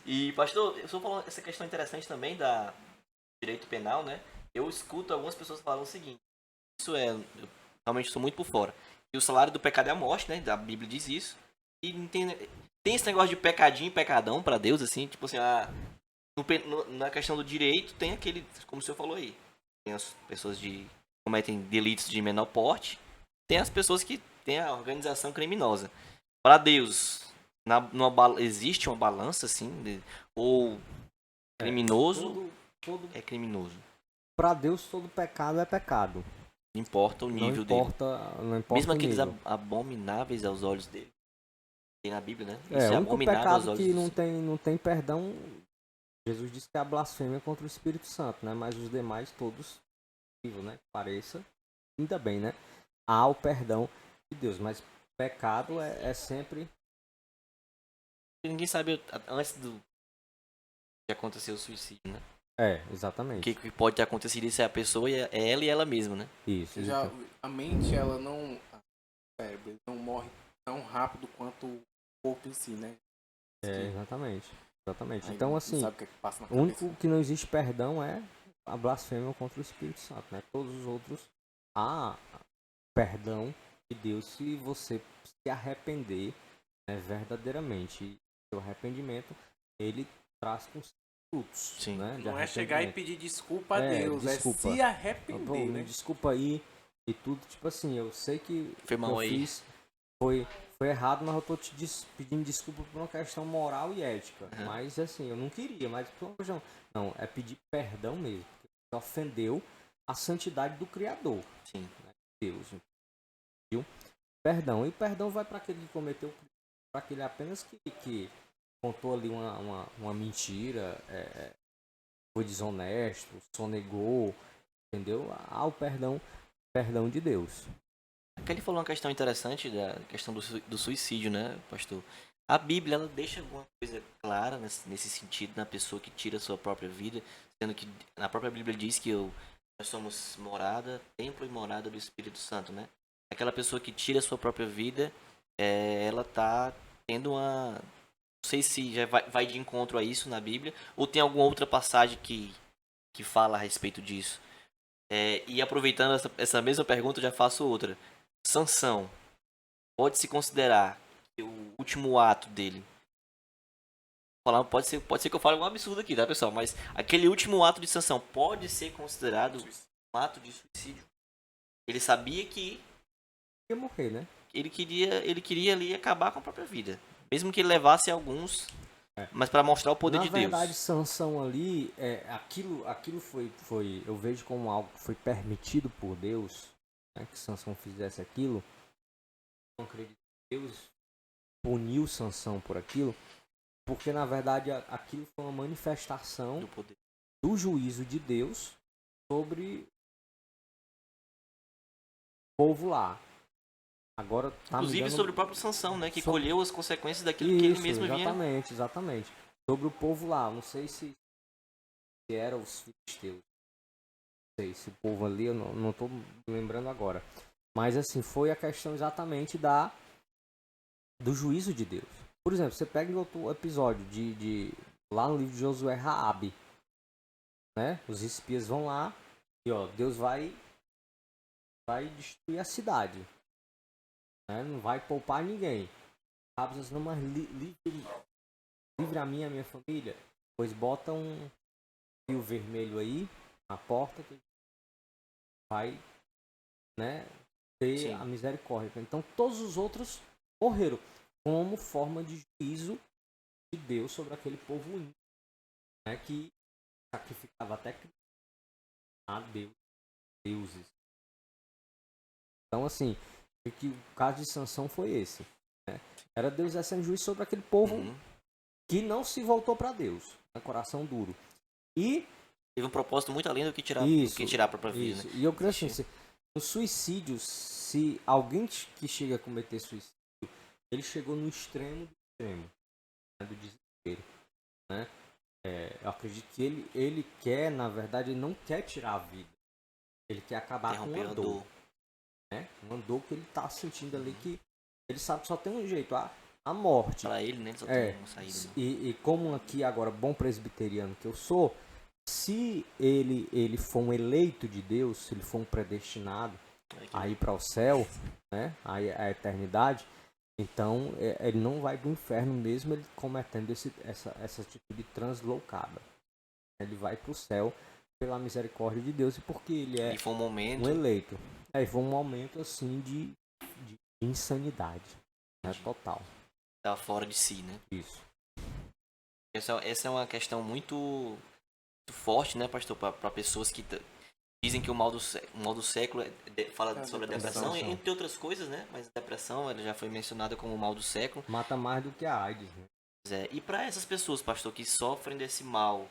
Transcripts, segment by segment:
E, pastor, eu só falando essa questão interessante também da direito penal, né? Eu escuto algumas pessoas falando o seguinte: isso eu realmente sou muito por fora. E o salário do pecado é a morte, né? A Bíblia diz isso. E não tem esse negócio de pecadinho e pecadão pra Deus, assim, tipo assim, na questão do direito tem aquele, como o senhor falou aí, tem as pessoas que cometem delitos de menor porte, tem as pessoas que têm a organização criminosa. Para Deus, existe uma balança assim, ou É, criminoso todo é criminoso. para Deus todo pecado é pecado. Não importa o Não nível dele. importa, não Mesmo importa o aqueles nível. abomináveis aos olhos dele. Tem na Bíblia, né? É, Isso o é único abominável aos pecado olhos que do Senhor. não tem perdão, Jesus disse que é a blasfêmia contra o Espírito Santo, né? Mas os demais todos, né? Pareça, ainda bem, né? Há o perdão de Deus, mas pecado é sempre Ninguém sabe antes de acontecer o suicídio, né? O exatamente. que pode ter acontecido se é a pessoa é ela e ela mesma, né? Isso, Já a mente, ela não. O cérebro ele não morre tão rápido quanto o corpo em si, né? exatamente. Exatamente. Aí Então, não assim, sabe o que é que passa na o cabeça. único que não existe perdão é a blasfêmia contra o Espírito Santo, né? Todos os outros há perdão de Deus se você se arrepender, né, verdadeiramente. E o arrependimento, ele traz com frutos, Sim. né, de Não é chegar e arrependimento. pedir desculpa a Deus, é Desculpa. se Pô, arrepender, me né? desculpa aí e tudo. Tipo assim, eu sei que Foi o que eu mal aí. fiz foi, foi errado, mas eu tô pedindo desculpa por uma questão moral e ética. Uhum. Mas assim, eu não queria, mas por uma questão. Não, é pedir perdão mesmo. Porque você ofendeu a santidade do Criador, Sim. né, Deus. Viu? Perdão. E perdão vai para aquele que cometeu, para aquele apenas que contou ali uma mentira, foi desonesto, sonegou, entendeu? Há o perdão de Deus. Aqui ele falou uma questão interessante da questão do suicídio, né, pastor? A Bíblia, ela deixa alguma coisa clara nesse sentido, na pessoa que tira a sua própria vida, sendo que na própria Bíblia diz que nós somos morada, templo e morada do Espírito Santo, né? Aquela pessoa que tira a sua própria vida, ela tá tendo uma... Não sei se já vai de encontro a isso na Bíblia, ou tem alguma outra passagem que fala a respeito disso. E aproveitando essa mesma pergunta, eu já faço outra. Sansão, pode-se considerar que o último ato dele. Pode ser que eu fale um absurdo aqui, tá, pessoal? Mas aquele último ato de Sansão pode ser considerado um ato de suicídio. Ele sabia que Ia morrer, né? ele queria ali acabar com a própria vida. Mesmo que ele levasse alguns, É. mas para mostrar o poder Na de verdade, Deus. Sansão ali, aquilo foi, eu vejo como algo que foi permitido por Deus, né, que Sansão fizesse aquilo. Não acredito que Deus puniu Sansão por aquilo, porque na verdade aquilo foi uma manifestação Do poder. do juízo de Deus sobre o povo lá. Agora tá me Inclusive dando sobre o próprio Sansão, né? Que sobre... colheu as consequências daquilo que ele Isso, mesmo vinha. exatamente. Sobre o povo lá, não sei se eram os filisteus, não sei se o povo ali, eu não tô lembrando agora. Mas assim, foi a questão exatamente do juízo de Deus. Por exemplo, você pega em outro episódio lá no livro de Josué, Raabe, né? Os espias vão lá e ó, Deus vai destruir a cidade, né? Não vai poupar ninguém. Raabe diz, não, mas livre a mim e a minha família, pois bota um fio vermelho aí na porta que vai, né, ter Sim. a misericórdia. Então todos os outros morreram como forma de juízo de Deus sobre aquele povo ímpio, né, que sacrificava até a deuses. Então assim, que o caso de Sansão foi esse, né? Era Deus exercendo juízo sobre aquele povo Uhum. que não se voltou para Deus, né, coração duro. E Teve um propósito muito além do que isso, tirar a própria vida, isso. né? E eu creio assim, Existia. no suicídio, se alguém que chega a cometer suicídio, ele chegou no extremo do extremo, né, do desespero, né? Eu acredito que ele quer, na verdade, ele não quer tirar a vida. Ele quer acabar com Interromper uma a dor, dor. né? Uma dor que ele tá sentindo ali que ele sabe que só tem um jeito. a morte. Para ele, né? Ele só É, tem uma saída. Né? E como aqui agora, bom presbiteriano que eu sou, se ele for um eleito de Deus, se ele for um predestinado a ir para o céu, né, a eternidade, então ele não vai do inferno mesmo ele cometendo essa atitude translocada. Ele vai para o céu pela misericórdia de Deus e porque ele é E foi um momento. um eleito. Aí foi um momento assim de insanidade, né, total. Tá fora de si, né? Isso. Essa é uma questão muito forte, né, pastor, para pessoas que dizem que o mal do século fala sobre a depressão, entre outras coisas, né? Mas a depressão ela já foi mencionada como o mal do século. Mata mais do que a AIDS, né? E para essas pessoas, pastor, que sofrem desse mal, o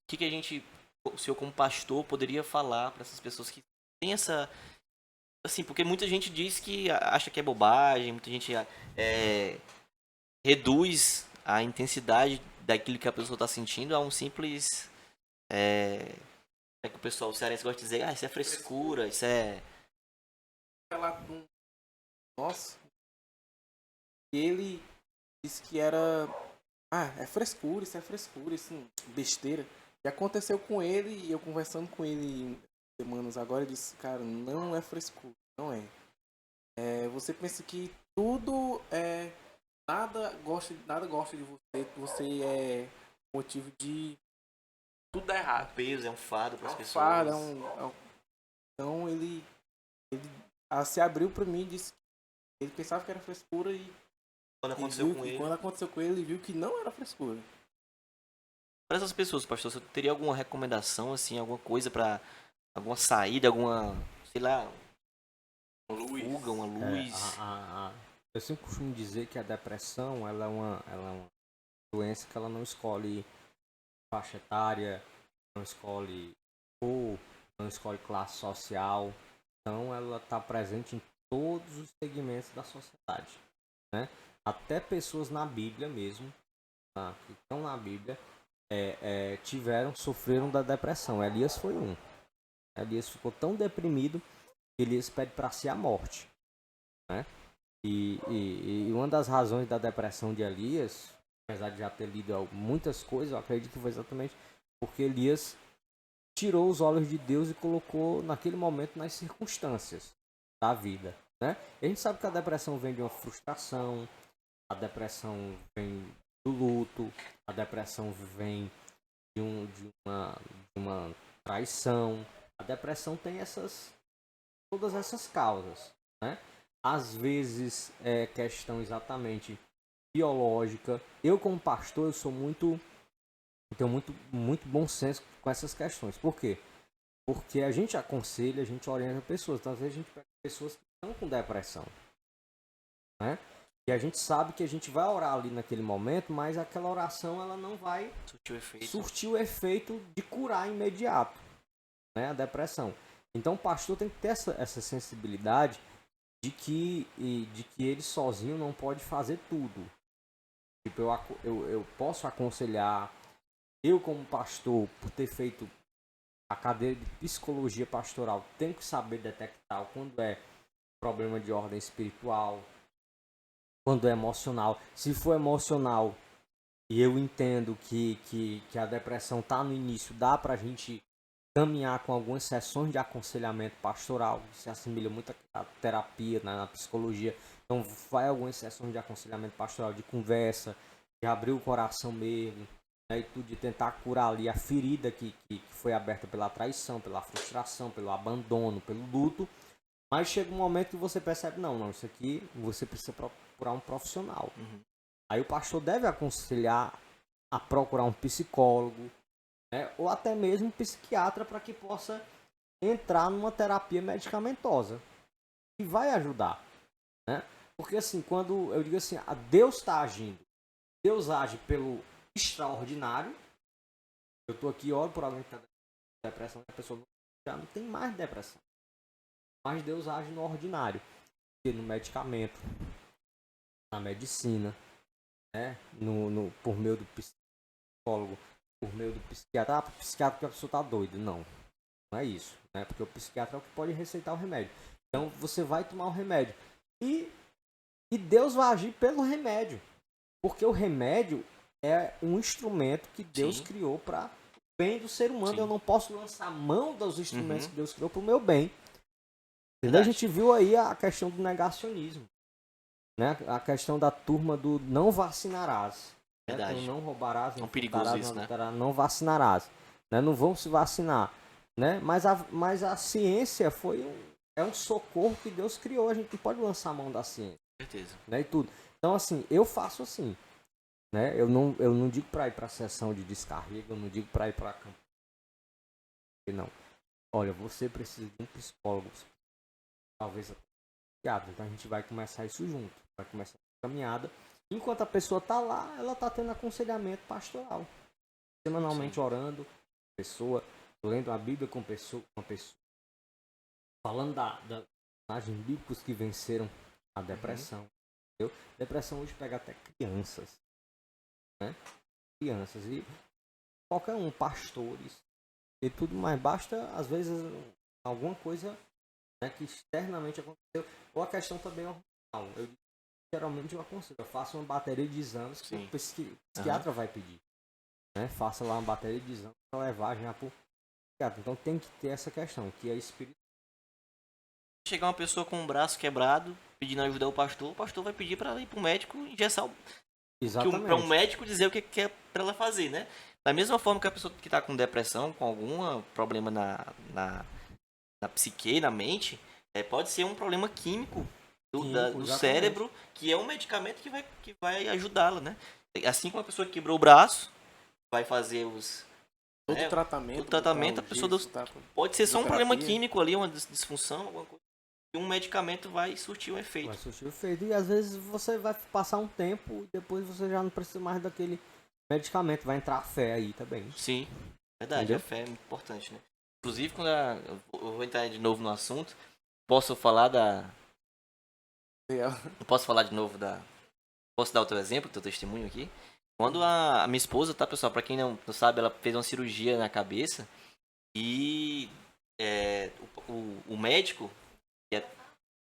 que a gente, o senhor como pastor, poderia falar para essas pessoas que têm essa... Assim, porque muita gente diz que acha que é bobagem, muita gente reduz a intensidade daquilo que a pessoa está sentindo a um simples... que o pessoal cearense gosta de dizer, isso é frescura, isso é... Nossa. Ele disse que era... é frescura, isso besteira. E aconteceu com ele, e eu conversando com ele semanas agora, ele disse, cara, não é frescura, não é. Você pensa que tudo nada gosta de você, que você é motivo de tudo dar errado. Peso, é um fardo para as pessoas. Fardo, então ele se abriu para mim e disse que ele pensava que era frescura e quando aconteceu com ele, ele viu que não era frescura. Para essas pessoas, pastor, você teria alguma recomendação, assim, alguma coisa para alguma saída, alguma, sei lá, uma fuga, uma luz? Eu sempre costumo dizer que a depressão ela é uma doença que ela não escolhe faixa etária, não escolhe cor, não escolhe classe social. Então ela está presente em todos os segmentos da sociedade, né? Até pessoas na Bíblia mesmo, que estão na Bíblia, sofreram da depressão. Elias foi um. Elias ficou tão deprimido que Elias pede para si a morte, né? E uma das razões da depressão de Elias, apesar de já ter lido muitas coisas, eu acredito que foi exatamente porque Elias tirou os olhos de Deus e colocou naquele momento nas circunstâncias da vida, né? E a gente sabe que a depressão vem de uma frustração, a depressão vem do luto, a depressão vem de uma traição. A depressão tem todas essas causas, né? Às vezes é questão exatamente biológica. Eu como pastor, tenho muito bom senso com essas questões. Por quê? Porque a gente aconselha, a gente orienta pessoas. Então, às vezes a gente pega pessoas que estão com depressão, né? E a gente sabe que a gente vai orar ali naquele momento, mas aquela oração ela não vai surtir o efeito de curar imediato, né, a depressão. Então o pastor tem que ter essa sensibilidade de que ele sozinho não pode fazer tudo. Tipo, eu posso aconselhar, eu como pastor, por ter feito a cadeira de psicologia pastoral, tenho que saber detectar quando é problema de ordem espiritual, quando é emocional. Se for emocional e eu entendo que a depressão está no início, dá para a gente caminhar com algumas sessões de aconselhamento pastoral, se assemelha muito à terapia, né, na psicologia. Então vai algumas sessões de aconselhamento pastoral, de conversa, de abrir o coração mesmo, né, e tudo, de tentar curar ali a ferida que foi aberta pela traição, pela frustração, pelo abandono, pelo luto. Mas chega um momento que você percebe, não, isso aqui você precisa procurar um profissional. Uhum. Aí o pastor deve aconselhar a procurar um psicólogo, né, ou até mesmo um psiquiatra para que possa entrar numa terapia medicamentosa, que vai ajudar, né? Porque assim, quando eu digo assim, Deus está agindo, Deus age pelo extraordinário. Eu estou aqui, olho por alguém que está com depressão, a pessoa já não tem mais depressão. Mas Deus age no ordinário, no medicamento, na medicina, né? Por meio do psicólogo, por meio do psiquiatra. O psiquiatra que a pessoa está doida. Não é isso, né? Porque o psiquiatra é o que pode receitar o remédio. Então você vai tomar o remédio. E E Deus vai agir pelo remédio. Porque o remédio é um instrumento que Deus Sim. criou para o bem do ser humano. Sim. Eu não posso lançar mão dos instrumentos Uhum. que Deus criou para o meu bem. Entendeu? Verdade. A gente viu aí a questão do negacionismo. Né? A questão da turma do não vacinarás. Né? Verdade. Então, não roubarás, É não um perigoso furtarás, isso, não né? adulterarás, não vacinarás. Né? Não vão se vacinar. Né? Mas a ciência é um socorro que Deus criou. A gente não pode lançar a mão da ciência. Com certeza. Né? E tudo. Então, assim, eu faço assim. Né? Eu não digo para ir para a sessão de descarrego, eu não digo para ir para campanha. Não. Olha, você precisa de um psicólogo. Talvez. Então a gente vai começar isso junto. Vai começar a caminhada. Enquanto a pessoa tá lá, ela tá tendo aconselhamento pastoral. Semanalmente Sim. orando, pessoa, lendo a Bíblia com uma pessoa. Falando da personagens bíblicos que venceram a depressão. Entendeu? Depressão hoje pega até crianças. Né? Crianças. E qualquer um, pastores e tudo mais. Basta, às vezes, alguma coisa, né, que externamente aconteceu. Ou a questão também é hormonal. Geralmente eu aconselho. Eu faço uma bateria de exames que Sim. o psiquiatra vai pedir. Né? Faça lá uma bateria de exames para levar já para o psiquiatra. Então tem que ter essa questão, que é espiritual. Chegar uma pessoa com um braço quebrado, pedindo ajuda ao pastor, o pastor vai pedir para ela ir pro médico engessar Exatamente. para um médico dizer o que é para ela fazer, né? Da mesma forma que a pessoa que está com depressão, com algum problema na psique, na mente, pode ser um problema químico do Exatamente. cérebro, que é um medicamento que vai ajudá-la, né? Assim como a pessoa que quebrou o braço, vai fazer Todo né, tratamento. todo tratamento, a botar o pessoa gesso, tá? pode ser só um problema Fisioterapia. químico ali, uma disfunção, alguma coisa. E um medicamento vai surtir um efeito. Vai surtir o efeito. E às vezes você vai passar um tempo e depois você já não precisa mais daquele medicamento. Vai entrar a fé aí também. Sim, verdade, Entendeu? a fé é muito importante, né? Inclusive, quando eu vou entrar de novo no assunto, posso falar eu posso falar de novo posso dar o teu exemplo, o teu testemunho aqui? Quando a minha esposa, tá, pessoal, pra quem não sabe, ela fez uma cirurgia na cabeça e o médico, que é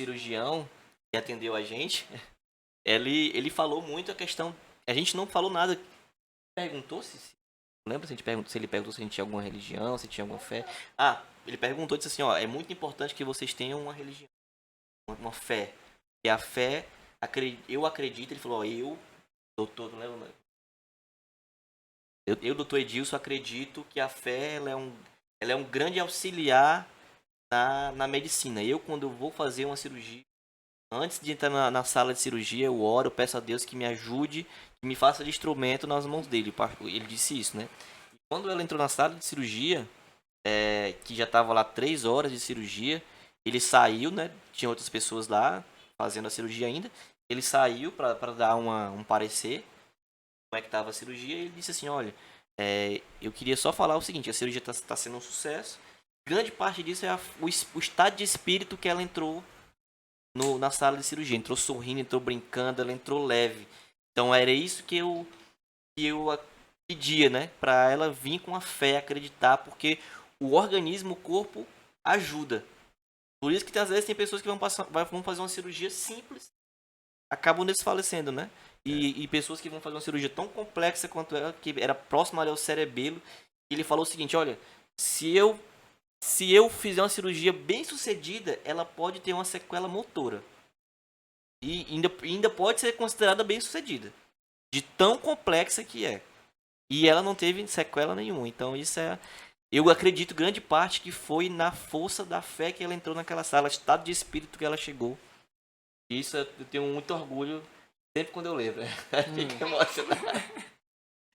cirurgião, que atendeu a gente, ele falou muito a questão, a gente não falou nada, perguntou se lembra se ele perguntou se a gente tinha alguma religião, se tinha alguma fé. Ele perguntou, disse assim, ó, é muito importante que vocês tenham uma religião, uma fé. E a fé, eu acredito, ele falou, ó, doutor, não lembro, doutor Edilson, acredito que a fé ela é um grande auxiliar na medicina. Eu, quando eu vou fazer uma cirurgia, antes de entrar na sala de cirurgia, eu oro, eu peço a Deus que me ajude, que me faça de instrumento nas mãos dele. Ele disse isso, né? E quando ela entrou na sala de cirurgia, que já estava lá 3 horas de cirurgia, ele saiu, né? Tinha outras pessoas lá fazendo a cirurgia ainda. Ele saiu para dar um parecer como é que estava a cirurgia, e ele disse assim, olha, eu queria só falar o seguinte, a cirurgia está sendo um sucesso, grande parte disso é o estado de espírito que ela entrou na sala de cirurgia, entrou sorrindo, entrou brincando, ela entrou leve, então era isso que eu pedia, né, para ela vir com a fé, acreditar, porque o organismo, o corpo ajuda, por isso que às vezes tem pessoas que vão fazer uma cirurgia simples, acabam desfalecendo, né? E pessoas que vão fazer uma cirurgia tão complexa quanto ela, que era próxima ali ao cerebelo, ele falou o seguinte, olha, se eu fizer uma cirurgia bem sucedida, ela pode ter uma sequela motora. E ainda pode ser considerada bem sucedida. De tão complexa que é. E ela não teve sequela nenhuma. Então isso eu acredito grande parte que foi na força da fé que ela entrou naquela sala, estado de espírito que ela chegou. Isso eu tenho muito orgulho sempre quando eu lembro. Fica emocionado.